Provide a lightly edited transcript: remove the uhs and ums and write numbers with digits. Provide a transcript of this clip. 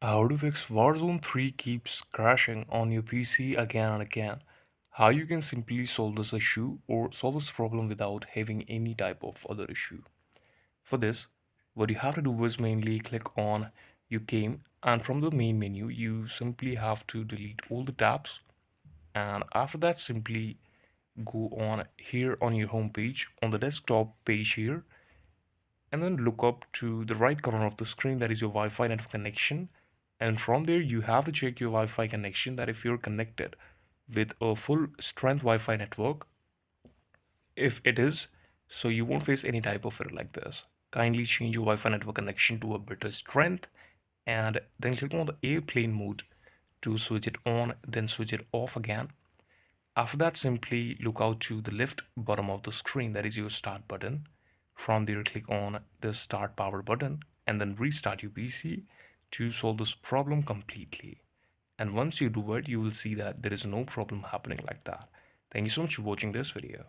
How to fix Warzone 3 keeps crashing on your PC again and again. How you can simply solve this issue or solve this problem without having any type of other issue. For this, what you have to do is mainly click on your game, and from the main menu you simply have to delete all the tabs, and after that simply go on here on your home page on the desktop page here, and then look up to the right corner of the screen, that is your Wi-Fi network connection. And from there you have to check your Wi-Fi connection, that if you're connected with a full strength Wi-Fi network. If it is, so you won't face any type of error like this. Kindly change your Wi-Fi network connection to a better strength, and then click on the airplane mode to switch it on, then switch it off again. After that, simply look out to the left bottom of the screen, that is your start button. From there, click on the start power button and then restart your PC to solve this problem completely. And once you do it, you will see that there is no problem happening like that. Thank you so much for watching this video.